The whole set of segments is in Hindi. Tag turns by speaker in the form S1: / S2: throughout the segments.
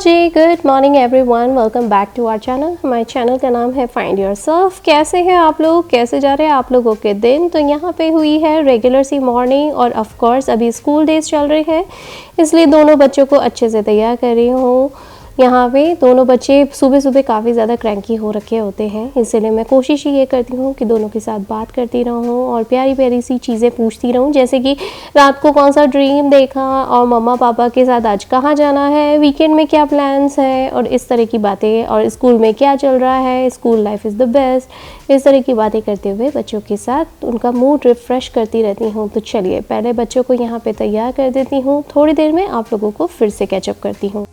S1: Ji, good morning everyone, welcome back to our channel. हमारे चैनल का नाम है फाइंड योरसेल्फ। कैसे हैं आप लोग, कैसे जा रहे हैं आप लोगों के दिन? तो यहाँ पे हुई है रेगुलर सी मॉर्निंग और ऑफ कोर्स अभी स्कूल डेज चल रहे हैं, इसलिए दोनों बच्चों को अच्छे से तैयार कर रही हूँ। यहाँ पे दोनों बच्चे सुबह सुबह काफ़ी ज़्यादा क्रैंकी हो रखे होते हैं, इसलिए मैं कोशिश ये करती हूँ कि दोनों के साथ बात करती रहूँ और प्यारी प्यारी सी चीज़ें पूछती रहूँ, जैसे कि रात को कौन सा ड्रीम देखा और मम्मा पापा के साथ आज कहाँ जाना है, वीकेंड में क्या प्लान्स हैं और इस तरह की बातें, और स्कूल में क्या चल रहा है, school life is the best, इस तरह की बातें करते हुए बच्चों के साथ उनका मूड रिफ़्रेश करती रहती हूँ। तो चलिए पहले बच्चों को यहाँ पे तैयार कर देती हूँ, थोड़ी देर में आप लोगों को फिर से कैचअप करती हूँ।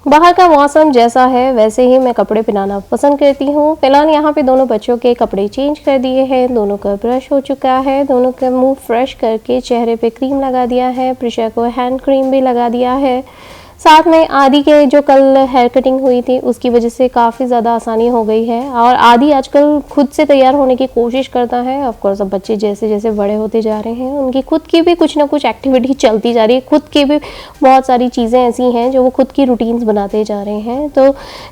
S1: बाहर का मौसम जैसा है वैसे ही मैं कपड़े पहनाना पसंद करती हूँ। फिलहाल यहाँ पे दोनों बच्चों के कपड़े चेंज कर दिए हैं, दोनों का ब्रश हो चुका है, दोनों का मुंह फ्रेश करके चेहरे पे क्रीम लगा दिया है, प्रिशा को हैंड क्रीम भी लगा दिया है। साथ में आदि के जो कल हेयर कटिंग हुई थी उसकी वजह से काफ़ी ज़्यादा आसानी हो गई है और आदि आजकल खुद से तैयार होने की कोशिश करता है। ऑफ कोर्स अब बच्चे जैसे जैसे बड़े होते जा रहे हैं उनकी खुद की भी कुछ ना कुछ एक्टिविटी चलती जा रही है, खुद की भी बहुत सारी चीज़ें ऐसी हैं जो वो खुद की रूटीन्स बनाते जा रहे हैं। तो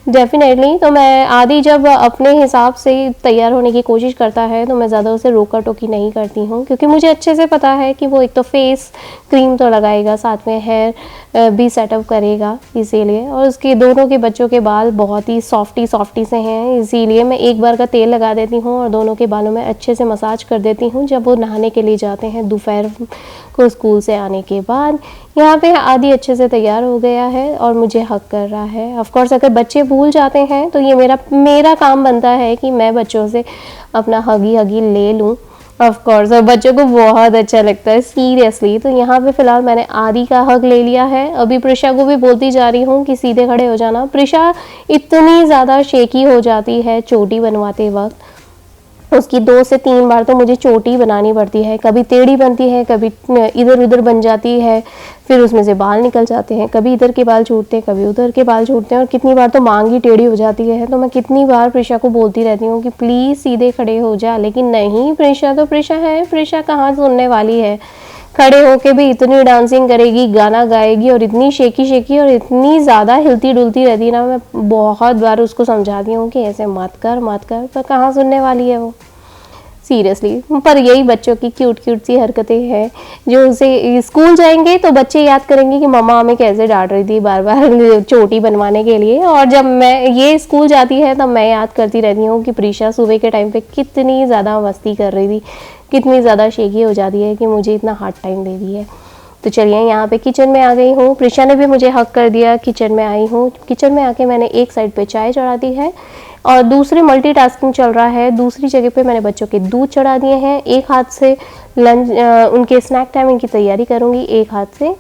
S1: डेफिनेटली तो मैं आदि जब अपने हिसाब से तैयार होने की कोशिश करता है तो मैं ज़्यादा उसे रोका टोकी नहीं करती हूँ, क्योंकि मुझे अच्छे से पता है कि वो एक तो फेस क्रीम तो लगाएगा, साथ में हेयर भी सेटअप करेगा इसीलिए, और उसके दोनों के बच्चों के बाल बहुत ही सॉफ्टी से हैं, इसीलिए मैं एक बार का तेल लगा देती हूँ और दोनों के बालों में अच्छे से मसाज कर देती हूँ जब वो नहाने के लिए जाते हैं दोपहर को स्कूल से आने के बाद। यहाँ पे आदि अच्छे से तैयार हो गया है और मुझे हग कर रहा है। ऑफ कोर्स अगर बच्चे भूल जाते हैं तो ये मेरा काम बनता है कि मैं बच्चों से अपना हगी ले लूँ। ऑफ कोर्स और बच्चों को बहुत अच्छा लगता है सीरियसली। तो यहाँ पे फिलहाल मैंने आदि का हग ले लिया है। अभी प्रिशा को भी बोलती जा रही हूँ कि सीधे खड़े हो जाना। प्रिशा इतनी ज़्यादा शेकी हो जाती है चोटी बनवाते वक्त, उसकी 2 से 3 बार तो मुझे चोटी बनानी पड़ती है, कभी टेढ़ी बनती है, कभी इधर उधर बन जाती है, फिर उसमें से बाल निकल जाते हैं, कभी इधर के बाल छूटते हैं, कभी उधर के बाल छूटते हैं और कितनी बार तो मांग ही टेढ़ी हो जाती है। तो मैं कितनी बार प्रिशा को बोलती रहती हूँ कि प्लीज़ सीधे खड़े हो जा, लेकिन नहीं, प्रिशा तो प्रिशा है, प्रिशा कहाँ सुनने वाली है। खड़े होके भी इतनी डांसिंग करेगी, गाना गाएगी और इतनी शेकी और इतनी ज़्यादा हिलती डुलती रहती ना, मैं बहुत बार उसको समझाती हूँ कि ऐसे मत कर, पर कहाँ सुनने वाली है वो सीरियसली। पर यही बच्चों की क्यूट सी हरकतें हैं जो उसे स्कूल जाएंगे तो बच्चे याद करेंगे कि मम्मा हमें कैसे डांट रही थी बार बार चोटी बनवाने के लिए, और जब मैं ये स्कूल जाती है तब मैं याद करती रहती हूँ कि प्रिशा सुबह के टाइम पे कितनी ज़्यादा मस्ती कर रही थी, कितनी ज़्यादा शेकी हो जाती है कि मुझे इतना हार्ड टाइम दे दी है। तो चलिए यहाँ पे किचन में आ गई हूँ, प्रिशा ने भी मुझे हक कर दिया, किचन में आई हूँ। किचन में आके मैंने एक साइड पे चाय चढ़ा दी है और दूसरी मल्टीटास्किंग चल रहा है, दूसरी जगह पे मैंने बच्चों के दूध चढ़ा दिए हैं। एक हाथ से लंच उनके स्नैक टाइमिंग की तैयारी करूँगी, एक हाथ से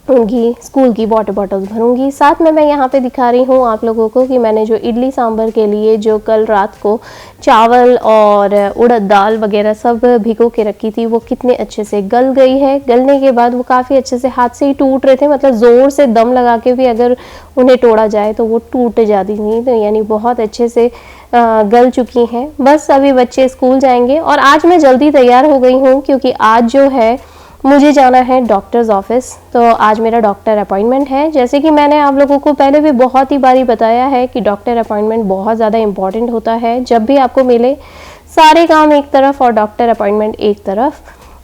S1: उनकी स्कूल की वाटर बॉटल्स भरूंगी। साथ में मैं यहाँ पे दिखा रही हूँ आप लोगों को कि मैंने जो इडली सांभर के लिए जो कल रात को चावल और उड़द दाल वगैरह सब भिगो के रखी थी वो कितने अच्छे से गल गई है। गलने के बाद वो काफ़ी अच्छे से हाथ से ही टूट रहे थे, मतलब ज़ोर से दम लगा के भी अगर उन्हें तोड़ा जाए तो वो टूट जाती थी, तो यानी बहुत अच्छे से गल चुकी हैं। बस अभी बच्चे स्कूल जाएंगे और आज मैं जल्दी तैयार हो गई हूँ क्योंकि आज जो है मुझे जाना है डॉक्टर्स ऑफिस। तो आज मेरा डॉक्टर अपॉइंटमेंट है। जैसे कि मैंने आप लोगों को पहले भी बहुत ही बारी बताया है कि डॉक्टर अपॉइंटमेंट बहुत ज़्यादा इम्पॉर्टेंट होता है। जब भी आपको मिले सारे काम एक तरफ और डॉक्टर अपॉइंटमेंट एक तरफ।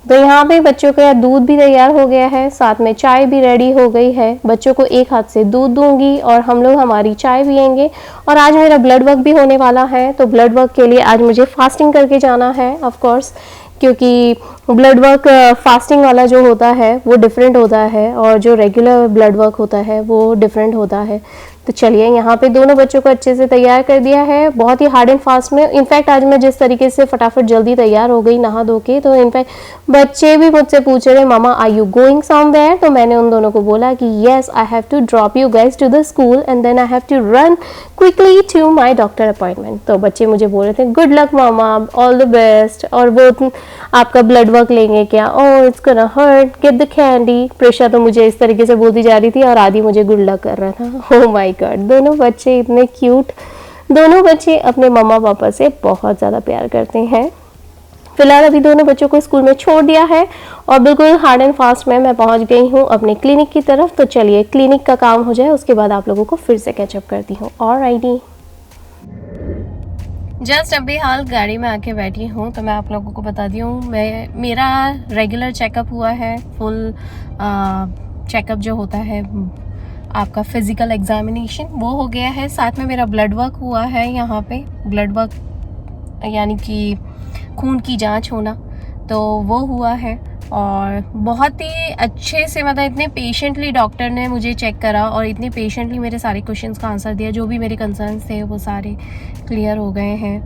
S1: तो यहाँ पे बच्चों का दूध भी तैयार हो गया है, साथ में चाय भी रेडी हो गई है। बच्चों को एक हाथ से दूध दूंगी और हम लोग हमारी चाय पियेंगे। और आज मेरा ब्लड वर्क भी होने वाला है, तो ब्लड वर्क के लिए आज मुझे फास्टिंग करके जाना है ऑफ कोर्स, क्योंकि ब्लड वर्क फास्टिंग वाला जो होता है वो डिफरेंट होता है और जो रेगुलर ब्लड वर्क होता है वो डिफरेंट होता है। तो चलिए यहाँ पे दोनों बच्चों को अच्छे से तैयार कर दिया है, बहुत ही हार्ड एंड फास्ट में। इनफैक्ट आज मैं जिस तरीके से फटाफट जल्दी तैयार हो गई नहा धो के, तो इनफैक्ट बच्चे भी मुझसे पूछ रहे mama are you going somewhere, तो मैंने उन दोनों को बोला कि yes I have to drop you guys to the school and then I have to run quickly to my doctor appointment. तो बच्चे मुझे बोल रहे थे good luck mama, all the best, और वो आपका ब्लड वर्क लेंगे क्या, oh it's gonna hurt, get the candy. Prisha तो मुझे इस तरीके से बोलती जा रही थी और आदि मुझे गुड लक कर रहा था। ओह माय गॉड, दोनों बच्चे इतने क्यूट, दोनों बच्चे अपने मम्मा पापा से बहुत ज़्यादा प्यार करते हैं। फ़िलहाल अभी दोनों बच्चों को स्कूल में छोड़ दिया है और बिल्कुल हार्ड एंड फास्ट में मैं पहुंच गई हूं अपने क्लिनिक की तरफ। तो चलिए क्लिनिक का काम हो जाए, उसके बाद आप लोगों को फिर से कैचअप करती हूँ। ऑलराइटी, जस्ट अभी हाल गाड़ी में आके बैठी हूँ तो मैं आप लोगों को बता दी हूँ, मेरा रेगुलर चेकअप हुआ है। फुल चेकअप जो होता है आपका फिज़िकल एग्जामिनेशन वो हो गया है। साथ में मेरा ब्लड वर्क हुआ है। यहाँ पे ब्लड वर्क यानी कि खून की जांच होना, तो वो हुआ है। और बहुत ही अच्छे से, मतलब इतने पेशेंटली डॉक्टर ने मुझे चेक करा और इतने पेशेंटली मेरे सारे क्वेश्चंस का आंसर दिया। जो भी मेरे कंसर्न्स थे वो सारे क्लियर हो गए हैं।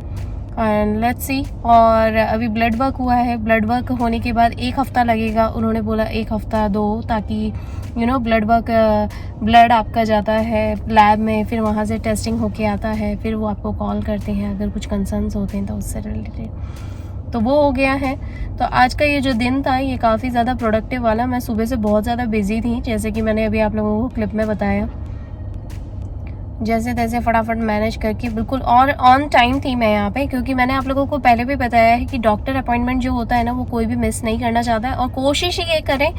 S1: And let's see. और अभी ब्लड वर्क हुआ है। ब्लड वर्क होने के बाद 1 हफ़्ता लगेगा, उन्होंने बोला 1 हफ़्ता दो, ताकि ब्लड आपका जाता है लैब में, फिर वहाँ से टेस्टिंग होके आता है, फिर वो आपको कॉल करते हैं अगर कुछ कंसर्न्स होते हैं तो उससे रिलेटेड। तो वो हो गया है। तो आज का ये जो दिन था ये काफ़ी ज़्यादा प्रोडक्टिव वाला। मैं सुबह से बहुत ज़्यादा बिजी थी, जैसे कि मैंने अभी आप लोगों को क्लिप में बताया। जैसे तैसे फटाफट मैनेज करके बिल्कुल और ऑन टाइम थी मैं यहाँ पे, क्योंकि मैंने आप लोगों को पहले भी बताया है कि डॉक्टर अपॉइंटमेंट जो होता है ना वो कोई भी मिस नहीं करना चाहता है। और कोशिश ये करें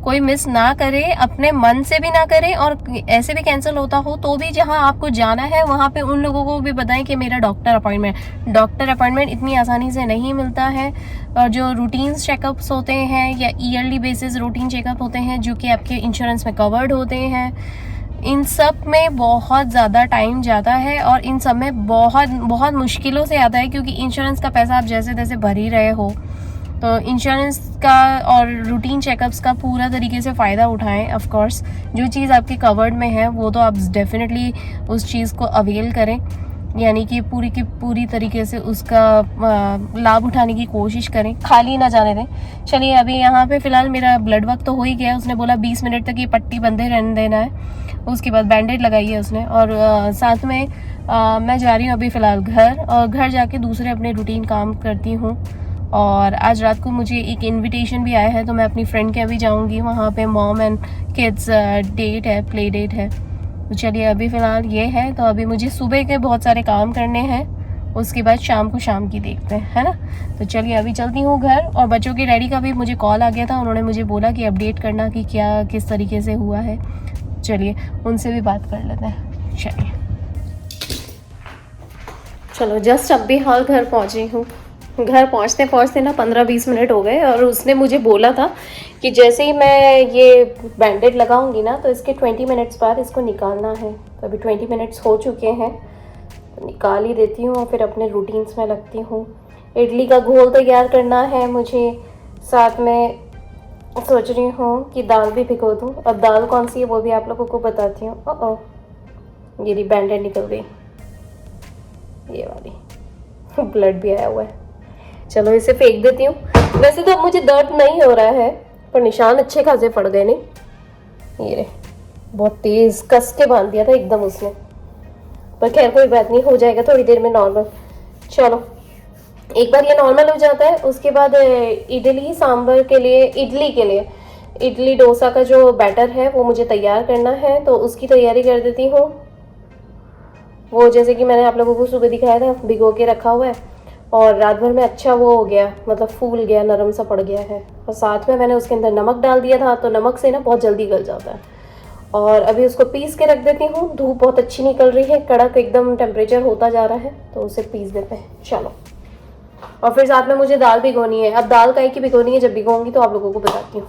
S1: कोई मिस ना करे, अपने मन से भी ना करे, और ऐसे भी कैंसिल होता हो तो भी जहाँ आपको जाना है वहाँ पे उन लोगों को भी बताएं कि मेरा डॉक्टर अपॉइंटमेंट इतनी आसानी से नहीं मिलता है। और जो रूटीन चेकअप्स होते हैं या ईयरली बेसिस रूटीन चेकअप होते हैं जो कि आपके इंश्योरेंस में कवर्ड होते हैं, इन सब में बहुत ज़्यादा टाइम जाता है और इन सब में बहुत बहुत मुश्किलों से आता है, क्योंकि इंश्योरेंस का पैसा आप जैसे तैसे भर ही रहे हो। तो इंश्योरेंस का और रूटीन चेकअप्स का पूरा तरीके से फ़ायदा उठाएं। ऑफ कोर्स जो चीज़ आपके कवर्ड में है वो तो आप डेफिनेटली उस चीज़ को अवेल करें, यानी कि पूरी की पूरी तरीके से उसका लाभ उठाने की कोशिश करें, खाली ना जाने दें। चलिए अभी यहाँ पे फ़िलहाल मेरा ब्लड वर्क तो हो ही गया। उसने बोला 20 मिनट तक ये पट्टी बंधे रहने देना है, उसके बाद बैंडेज लगाई है उसने। और साथ में मैं जा रही हूँ अभी फ़िलहाल घर, और घर जाके दूसरे अपने रूटीन काम करती हूँ। और आज रात को मुझे एक इनविटेशन भी आया है, तो मैं अपनी फ्रेंड के अभी जाऊँगी। वहाँ पे मॉम एंड किड्स डेट है, प्ले डेट है। तो चलिए अभी फ़िलहाल ये है। तो अभी मुझे सुबह के बहुत सारे काम करने हैं, उसके बाद शाम को शाम की देखते हैं, है ना। तो चलिए अभी चलती हूँ घर। और बच्चों के डैडी का भी मुझे कॉल आ गया था, उन्होंने मुझे बोला कि अपडेट करना कि क्या किस तरीके से हुआ है। चलिए उनसे भी बात कर लेते हैं। चलो जस्ट अब भी हाल घर पहुँची हूँ। घर पहुँचते पहुँचते ना 15-20 मिनट हो गए, और उसने मुझे बोला था कि जैसे ही मैं ये बैंडेड लगाऊंगी ना तो इसके 20 मिनट्स बाद इसको निकालना है। तो अभी 20 मिनट्स हो चुके हैं, तो निकाल ही देती हूँ और फिर अपने रूटीन्स में लगती हूँ। इडली का घोल तैयार करना है मुझे, साथ में सोच रही हूँ कि दाल भी भिगो दूँ। अब दाल कौन सी है वो भी आप लोगों को बताती हूँ। ओह ये बैंडेड निकल गई, ये वाली ब्लड भी आया हुआ है। चलो इसे फेंक देती हूँ। वैसे तो अब मुझे दर्द नहीं हो रहा है, पर निशान अच्छे खासे पड़ गए नहीं। ये रे, बहुत तेज कस के बांध दिया था एकदम उसने, पर खैर कोई बात नहीं, हो जाएगा थोड़ी देर में नॉर्मल। चलो एक बार ये नॉर्मल हो जाता है उसके बाद इडली सांभर के लिए, इडली डोसा का जो बैटर है वो मुझे तैयार करना है, तो उसकी तैयारी कर देती हूँ। वो जैसे कि मैंने आप लोगों को सुबह दिखाया था भिगो के रखा हुआ है, और रात भर में अच्छा वो हो गया, मतलब फूल गया, नरम सा पड़ गया है। और साथ में मैंने उसके अंदर नमक डाल दिया था, तो नमक से ना बहुत जल्दी गल जाता है। और अभी उसको पीस के रख देती हूँ। धूप बहुत अच्छी निकल रही है, कड़क एकदम टेम्परेचर होता जा रहा है, तो उसे पीस देते हैं। चलो, और फिर साथ में मुझे दाल भिगोनी है। अब दाल काहे की भिगोनी है, जब भिगोऊंगी तो आप लोगों को बताती हूँ।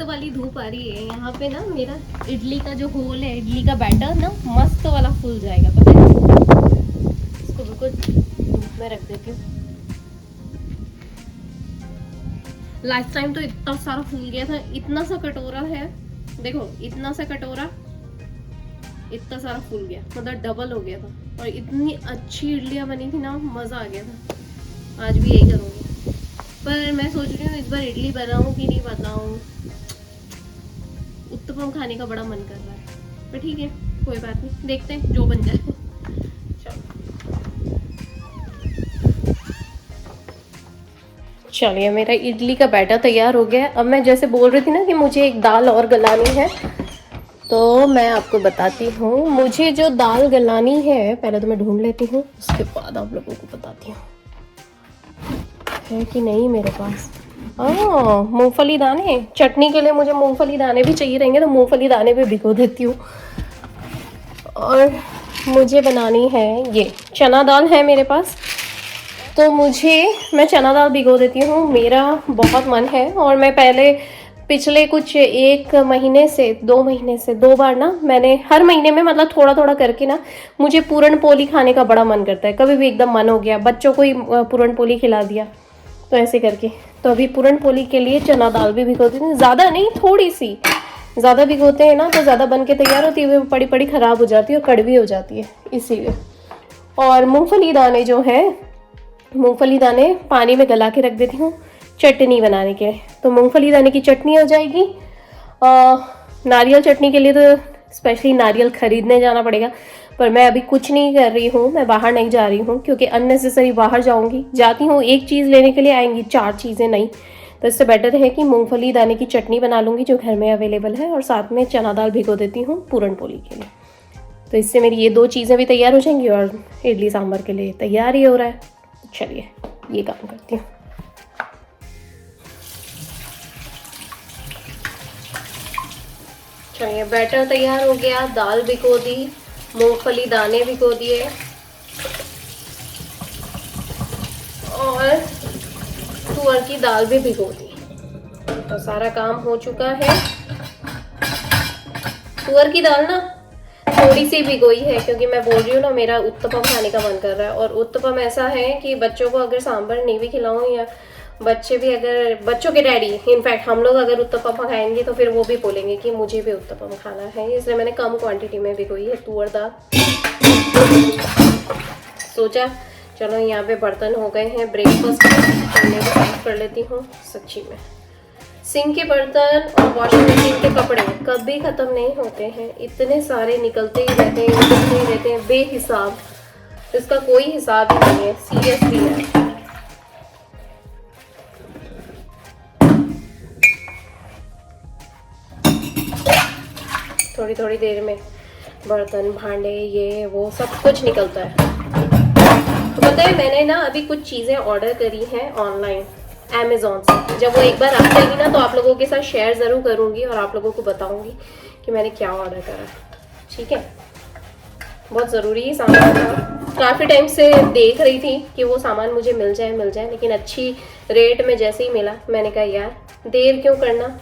S1: वाली धूप आ रही है यहाँ पे ना, मेरा इडली का जो होल है, इडली का बैटर ना मस्त वाला फूल जाएगा, पता है। इसको बिल्कुल धूप में रख देती हूँ। लास्ट टाइम तो इतना सारा फूल गया था, इतना सा कटोरा है, देखो इतना सा कटोरा, इतना सारा फूल गया, मतलब डबल हो गया था। और इतनी अच्छी इडलियां बनी थी ना, मजा आ गया था। आज भी यही करूँगी, पर मैं सोच रही हूँ इस बार इडली बनाऊँ कि नहीं बनाऊँ। उत्तपम खाने का बड़ा मन कर रहा है, पर ठीक है कोई बात नहीं, देखते हैं जो बन जाए। चलिए मेरा इडली का बैटर तैयार हो गया। अब मैं जैसे बोल रही थी ना कि मुझे एक दाल और गलानी है, तो मैं आपको बताती हूँ। मुझे जो दाल गलानी है, पहले तो मैं ढूंढ लेती हूँ, उसके बाद आप लोगों को बताती हूँ है कि नहीं मेरे पास। मूंगफली दाने, चटनी के लिए मुझे मूंगफली दाने भी चाहिए रहेंगे, तो मूंगफली दाने भी भिगो देती हूँ। और मुझे बनानी है ये चना दाल है मेरे पास, तो मैं चना दाल भिगो देती हूँ। मेरा बहुत मन है, और मैं पहले पिछले कुछ 1 महीने से 2 महीने से 2 बार ना, मैंने हर महीने में मतलब थोड़ा थोड़ा करके ना, मुझे पूरन पोली खाने का बड़ा मन करता है। कभी भी एकदम मन हो गया, बच्चों को ही पूरन पोली खिला दिया, तो ऐसे करके। तो अभी पूरन पोली के लिए चना दाल भी भिगोती हूँ, ज़्यादा नहीं, थोड़ी सी। ज़्यादा भिगोते हैं ना तो ज़्यादा बन के तैयार होती है, वो पड़ी पड़ी ख़राब हो जाती है और कड़वी हो जाती है, इसीलिए। और मूँगफली दाने जो है, मूंगफली दाने पानी में गला के रख देती हूँ चटनी बनाने के। तो मूंगफली दाने की चटनी हो जाएगी। नारियल चटनी के लिए तो स्पेशली नारियल खरीदने जाना पड़ेगा, पर मैं अभी कुछ नहीं कर रही हूँ, मैं बाहर नहीं जा रही हूँ, क्योंकि अननेसेसरी बाहर जाती हूँ एक चीज़ लेने के लिए, आएंगी 4 चीज़ें नहीं। तो इससे बेटर है कि मूंगफली दाने की चटनी बना लूँगी जो घर में अवेलेबल है, और साथ में चना दाल भिगो देती हूँ पूरन पोली के लिए। तो इससे मेरी ये 2 चीज़ें भी तैयार हो जाएंगी, और इडली सांभर के लिए तैयार ही हो रहा है। चलिए ये काम करती हूँ। चलिए बैटर तैयार हो गया, दाल भिगो दी, मूंगफली दाने भिगो दिए, और तुअर की दाल भी भिगो दी। तो सारा काम हो चुका है। तुअर की दाल ना थोड़ी सी भिगोई है, क्योंकि मैं बोल रही हूँ ना, मेरा उत्तपम खाने का मन कर रहा है। और उत्तपम ऐसा है कि बच्चों को अगर सांभर नहीं भी खिलाऊं, या बच्चे भी अगर, बच्चों के डैडी, इनफैक्ट हम लोग अगर उत्तपम खाएंगे तो फिर वो भी बोलेंगे कि मुझे भी उत्तपम खाना है, इसलिए मैंने कम क्वांटिटी में भिगोई है तुअर दाल। सोचा चलो यहाँ पे बर्तन हो गए हैं, ब्रेकफास्ट कर लेती हूँ। सच्ची में सिंक के बर्तन और वॉशिंग मशीन के कपड़े कभी ख़त्म नहीं होते हैं, इतने सारे निकलते ही रहते हैं बेहिसाब। इसका कोई हिसाब ही नहीं है, सीरियसली है। थोड़ी थोड़ी देर में बर्तन, भांडे, ये वो सब कुछ निकलता है। तो पता है मैंने ना अभी कुछ चीज़ें ऑर्डर करी हैं ऑनलाइन अमेज़ॉन से। जब वो एक बार आ जाएगी ना, तो आप लोगों के साथ शेयर ज़रूर करूँगी और आप लोगों को बताऊँगी कि मैंने क्या ऑर्डर करा। ठीक है, बहुत ज़रूरी सामान था। काफ़ी टाइम से देख रही थी कि वो सामान मुझे मिल जाए, लेकिन अच्छी रेट में जैसे ही मिला, मैंने कहा यार देर क्यों करना,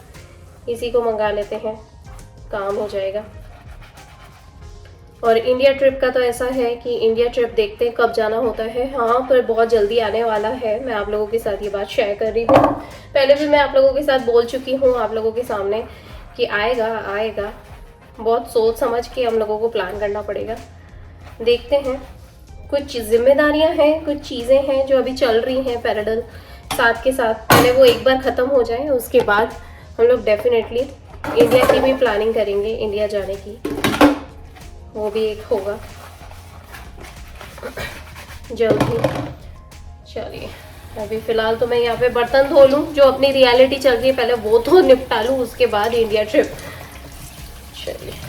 S1: इसी को मंगा लेते हैं, काम हो जाएगा। और इंडिया ट्रिप का तो ऐसा है कि इंडिया ट्रिप देखते हैं कब जाना होता है। हाँ, पर बहुत जल्दी आने वाला है। मैं आप लोगों के साथ ये बात शेयर कर रही हूँ। पहले भी मैं आप लोगों के साथ बोल चुकी हूँ, आप लोगों के सामने, कि आएगा। बहुत सोच समझ के हम लोगों को प्लान करना पड़ेगा। देखते हैं, कुछ जिम्मेदारियाँ हैं, कुछ चीज़ें हैं जो अभी चल रही हैं पैरेलल साथ के साथ। पहले वो एक बार ख़त्म हो जाए, उसके बाद हम लोग डेफिनेटली इंडिया की भी प्लानिंग करेंगे, इंडिया जाने की, वो भी एक होगा जल्द ही। चलिए अभी फ़िलहाल तो मैं यहाँ पे बर्तन धो लूँ, जो अपनी रियलिटी चल रही है पहले वो तो निपटा लूँ, उसके बाद इंडिया ट्रिप। चलिए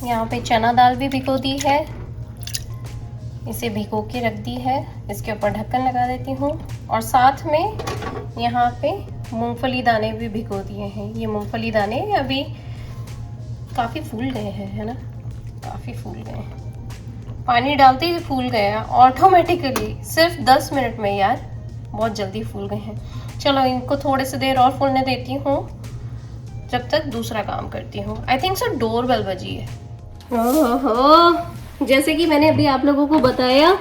S1: यहाँ पे चना दाल भी भिगो दी है, इसे भिगो के रख दी है। इसके ऊपर ढक्कन लगा देती हूँ और साथ में यहाँ पे मूंगफली दाने भी भिगो दिए हैं। ये मूंगफली दाने अभी काफ़ी फूल गए हैं, है ना, काफ़ी फूल गए हैं। पानी डालते ही फूल गया ऑटोमेटिकली, सिर्फ 10 मिनट में यार, बहुत जल्दी फूल गए हैं। चलो इनको थोड़े से देर और फूलने देती हूँ, जब तक दूसरा काम करती हूँ। आई थिंक सो डोरबेल बजी है। ओहो, जैसे कि मैंने अभी आप लोगों को बताया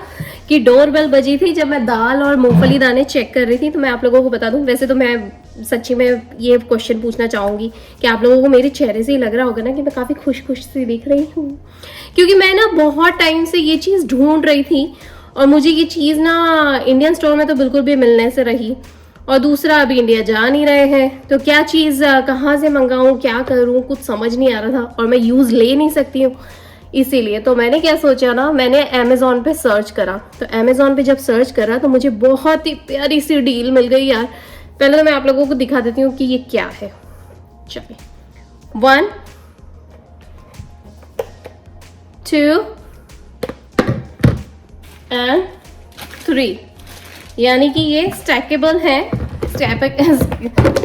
S1: कि डोरबेल बजी थी जब मैं दाल और मूंगफली दाने चेक कर रही थी। तो मैं आप लोगों को बता दूं, वैसे तो मैं सच्ची में ये क्वेश्चन पूछना चाहूँगी कि आप लोगों को मेरे चेहरे से ही लग रहा होगा ना कि मैं काफ़ी खुश खुश सी दिख रही हूँ, क्योंकि मैं ना बहुत टाइम से ये चीज़ ढूंढ रही थी और मुझे ये चीज़ ना इंडियन स्टोर में तो बिल्कुल भी मिलने से रही। और दूसरा, अभी इंडिया जा नहीं रहे हैं तो क्या चीज़ कहाँ से मंगाऊँ, क्या करूँ, कुछ समझ नहीं आ रहा था और मैं यूज़ ले नहीं सकती हूँ। इसीलिए तो मैंने क्या सोचा ना, मैंने अमेज़ॉन पे सर्च करा। तो अमेज़ॉन पे जब सर्च करा तो मुझे बहुत ही प्यारी सी डील मिल गई यार। पहले तो मैं आप लोगों को दिखा देती हूँ कि ये क्या है। चलिए, 1 2 एंड 3, यानी कि ये स्टैकेबल है।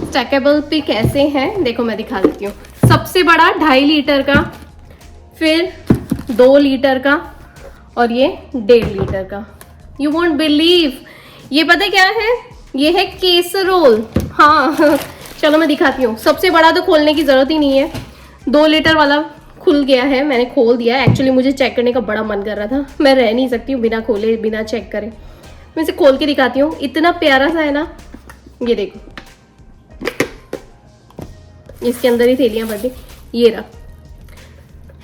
S1: स्टैकेबल पे कैसे हैं देखो, मैं दिखा देती हूँ। सबसे बड़ा 2.5 लीटर का, फिर 2 लीटर का और ये 1.5 लीटर का। यू वोंट बिलीव, ये पता क्या है, ये है केसरोल। हाँ चलो मैं दिखाती हूँ। सबसे बड़ा तो खोलने की जरूरत ही नहीं है, 2 लीटर वाला खुल गया है, मैंने खोल दिया। एक्चुअली मुझे चेक करने का बड़ा मन कर रहा था, मैं रह नहीं सकती हूँ बिना खोले बिना चेक करे। मैं इसे खोल के दिखाती हूँ, इतना प्यारा सा है ना। ये देखो, इसके अंदर ही थैलियां भर दी, ये रहा,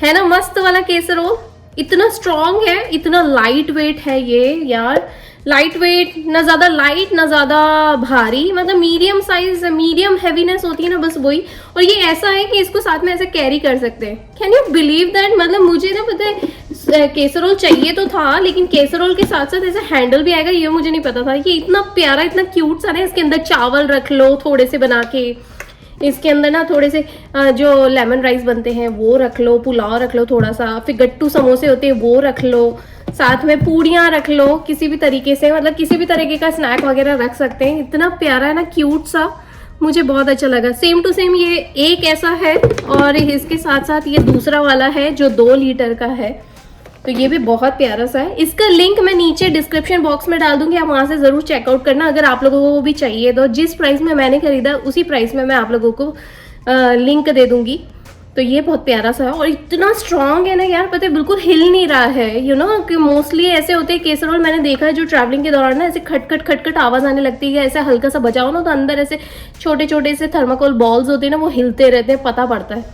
S1: है ना मस्त वाला केसरोल। इतना स्ट्रॉन्ग है, इतना लाइट वेट है ये यार। लाइट वेट, ना ज्यादा लाइट ना ज्यादा भारी, मतलब मीडियम साइज, मीडियम हैवीनेस होती है ना, बस वही। और ये ऐसा है कि इसको साथ में ऐसे कैरी कर सकते हैं। कैन यू बिलीव दैट, मतलब मुझे ना पता है केसरोल चाहिए तो था, लेकिन केसरोल के साथ साथ ऐसे हैंडल भी आएगा ये मुझे नहीं पता था। ये इतना प्यारा, इतना क्यूट सा है। इसके अंदर चावल रख लो थोड़े से बना के, इसके अंदर ना थोड़े से जो लेमन राइस बनते हैं वो रख लो, पुलाव रख लो थोड़ा सा, फिर गट्टू समोसे होते हैं वो रख लो, साथ में पूड़ियाँ रख लो, किसी भी तरीके से, मतलब किसी भी तरीके का स्नैक वगैरह रख सकते हैं। इतना प्यारा है ना, क्यूट सा, मुझे बहुत अच्छा लगा। सेम टू सेम ये एक ऐसा है और इसके साथ साथ ये दूसरा वाला है जो 2 लीटर का है। तो ये भी बहुत प्यारा सा है। इसका लिंक मैं नीचे डिस्क्रिप्शन बॉक्स में डाल दूंगी, आप वहां से जरूर चेकआउट करना अगर आप लोगों को भी चाहिए तो। जिस प्राइस में मैंने खरीदा उसी प्राइस में मैं आप लोगों को लिंक दे दूंगी। तो ये बहुत प्यारा सा है और इतना स्ट्रांग है ना यार, पता है बिल्कुल हिल नहीं रहा है। यू नो कि मोस्टली ऐसे होते हैं केसरोल, मैंने देखा है जो ट्रैवलिंग के दौरान ना ऐसे खटखट खटखट आवाज आने लगती है, ऐसे हल्का सा बजाओ ना तो अंदर ऐसे छोटे छोटे से थर्माकोल बॉल्स होते हैं ना, वो हिलते रहते हैं, पता पड़ता है,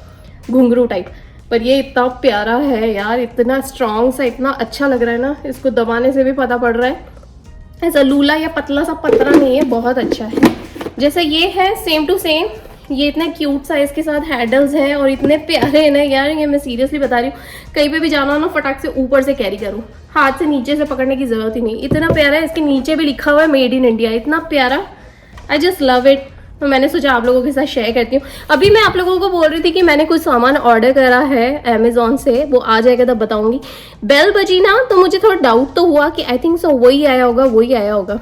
S1: घुंघरू टाइप। पर ये इतना प्यारा है यार, इतना स्ट्रांग सा, इतना अच्छा लग रहा है ना, इसको दबाने से भी पता पड़ रहा है ऐसा लूला या पतला सा पतरा नहीं है, बहुत अच्छा है। जैसे ये है सेम टू सेम, ये इतना क्यूट साइज के साथ हैंडल्स हैं और इतने प्यारे हैं ना यार, ये मैं सीरियसली बता रही हूँ। कहीं पे भी जाना हो ना, फटाक से ऊपर से कैरी करूँ, हाथ से नीचे से पकड़ने की जरूरत ही नहीं। इतना प्यारा है, इसके नीचे भी लिखा हुआ है मेड इन इंडिया, इतना प्यारा, आई जस्ट लव इट। तो मैंने सोचा आप लोगों के साथ शेयर करती हूँ। अभी मैं आप लोगों को बोल रही थी कि मैंने कुछ सामान ऑर्डर करा है अमेजोन से, वो आ जाएगा तब बताऊंगी। बेल बजी ना तो मुझे थोड़ा डाउट तो हुआ कि आई थिंक सो वही आया होगा, वही आया होगा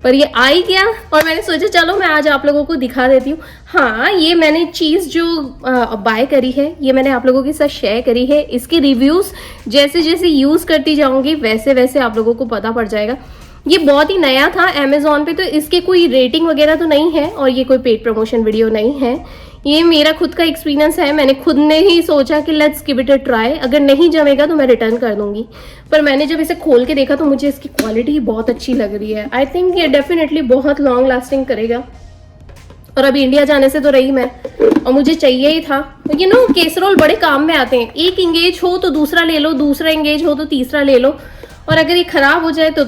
S1: पर ये आई गया और मैंने सोचा चलो मैं आज आप लोगों को दिखा देती हूँ। हाँ, ये मैंने चीज़ जो बाय करी है ये मैंने आप लोगों के साथ शेयर करी है। इसके रिव्यूज़ जैसे जैसे यूज़ करती जाऊँगी वैसे वैसे आप लोगों को पता पड़ जाएगा। ये बहुत ही नया था अमेजोन पे, तो इसके कोई रेटिंग वगैरह तो नहीं है और ये कोई पेड प्रमोशन वीडियो नहीं है। ये मेरा खुद का एक्सपीरियंस है, मैंने खुद ने ही सोचा कि let's give it a try, अगर नहीं जमेगा तो मैं रिटर्न कर दूंगी। पर मैंने जब इसे खोल के देखा तो मुझे इसकी क्वालिटी बहुत अच्छी लग रही है। आई थिंक ये डेफिनेटली बहुत लॉन्ग लास्टिंग करेगा। और अभी इंडिया जाने से तो रही मैं, और मुझे चाहिए ही था। यू नो केसरोल बड़े काम में आते हैं, एक इंगेज हो तो दूसरा ले लो, दूसरा इंगेज हो तो तीसरा ले लो, और अगर ये खराब हो जाए तो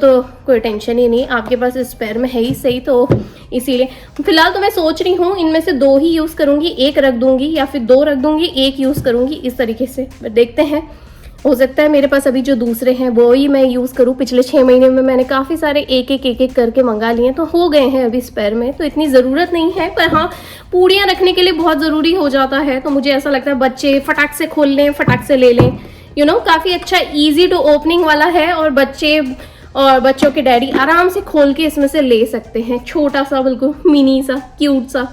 S1: कोई टेंशन ही नहीं, आपके पास स्पेयर में है ही सही। तो इसीलिए फिलहाल तो मैं सोच रही हूँ इनमें से 2 ही यूज़ करूँगी, एक रख दूंगी या फिर 2 रख दूंगी, एक यूज़ करूँगी, इस तरीके से देखते हैं। हो सकता है मेरे पास अभी जो दूसरे हैं वो ही मैं यूज़ करूँ। पिछले 6 महीने में मैंने काफ़ी सारे एक एक करके मंगा लिए, तो हो गए हैं अभी स्पेयर में, तो इतनी ज़रूरत नहीं है। पर हाँ, पूड़ियाँ रखने के लिए बहुत ज़रूरी हो जाता है, तो मुझे ऐसा लगता है बच्चे फटाक से खोल लें, फटाक से ले लें। काफ़ी अच्छा ईजी टू ओपनिंग वाला है, और बच्चों के डैडी आराम से खोल के इसमें से ले सकते हैं। छोटा सा बिल्कुल मिनी सा क्यूट सा,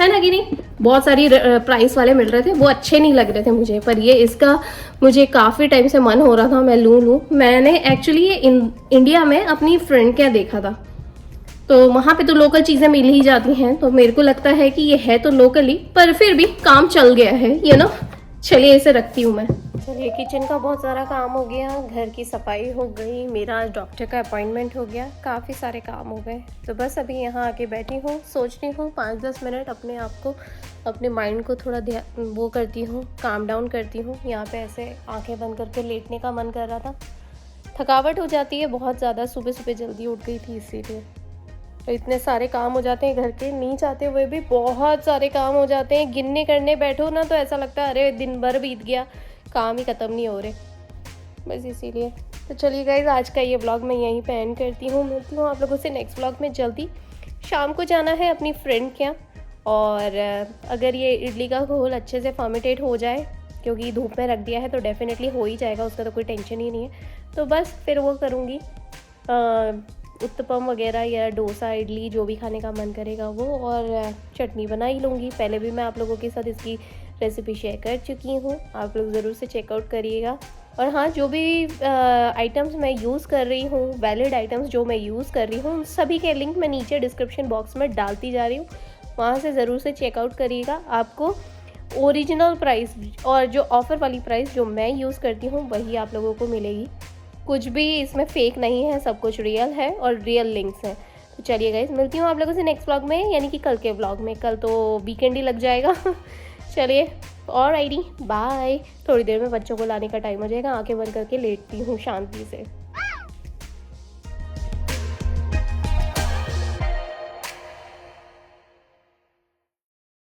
S1: है ना कि नहीं। बहुत सारी प्राइस वाले मिल रहे थे, वो अच्छे नहीं लग रहे थे मुझे, पर ये इसका मुझे काफ़ी टाइम से मन हो रहा था मैं लूँ। मैंने एक्चुअली ये इंडिया में अपनी फ्रेंड के यहाँ देखा था, तो वहाँ पे तो लोकल चीज़ें मिल ही जाती हैं, तो मेरे को लगता है कि ये है तो लोकल ही, पर फिर भी काम चल गया है। चलिए इसे रखती हूँ मैं। चलिए, किचन का बहुत सारा काम हो गया, घर की सफाई हो गई, मेरा आज डॉक्टर का अपॉइंटमेंट हो गया, काफ़ी सारे काम हो गए। तो बस अभी यहाँ आके बैठी हूँ, सोच रही हूँ 5-10 मिनट अपने आप को, अपने माइंड को थोड़ा वो करती हूँ, काम डाउन करती हूँ। यहाँ पे ऐसे आंखें बंद करके लेटने का मन कर रहा था। थकावट हो जाती है बहुत ज़्यादा, सुबह सुबह जल्दी उठ गई थी इसीलिए। तो इतने सारे काम हो जाते हैं घर के, नहीं चाहते हुए भी बहुत सारे काम हो जाते हैं। गिनने करने बैठो ना तो ऐसा लगता है अरे दिन भर बीत गया, काम ही ख़त्म नहीं हो रहे, बस इसीलिए। तो चलिए गाइज, आज का ये व्लॉग मैं यहीं पे एंड करती हूँ। मिलती हूँ आप लोगों से नेक्स्ट व्लॉग में जल्दी। शाम को जाना है अपनी फ्रेंड के यहाँ, और अगर ये इडली का घोल अच्छे से फर्मेंटेट हो जाए, क्योंकि धूप में रख दिया है तो डेफिनेटली हो ही जाएगा, उसका तो कोई टेंशन ही नहीं है। तो बस फिर वो करूँगी उत्तपम वगैरह या डोसा इडली, जो भी खाने का मन करेगा वो, और चटनी बना ही लूँगी। पहले भी मैं आप लोगों के साथ इसकी रेसिपी शेयर कर चुकी हूँ, आप लोग ज़रूर से चेकआउट करिएगा। और हाँ, जो भी आइटम्स मैं यूज़ कर रही हूँ, वैलिड आइटम्स जो मैं यूज़ कर रही हूँ, उन सभी के लिंक मैं नीचे डिस्क्रिप्शन बॉक्स में डालती जा रही हूँ, वहाँ से ज़रूर से चेकआउट करिएगा। आपको ओरिजिनल प्राइस और जो ऑफ़र वाली प्राइस जो मैं यूज़ करती हूँ वही आप लोगों को मिलेगी। कुछ भी इसमें फेक नहीं है, सब कुछ रियल है और रियल लिंक्स हैं। तो चलिए गाइस, मिलती हूँ आप लोगों से नेक्स्ट व्लॉग में, यानी कि कल के व्लॉग में। कल तो वीकेंड ही लग जाएगा। चलिए, और आईडी बाय। थोड़ी देर में बच्चों को लाने का टाइम हो जाएगा, आंखें बंद करके लेटती हूँ शांति से।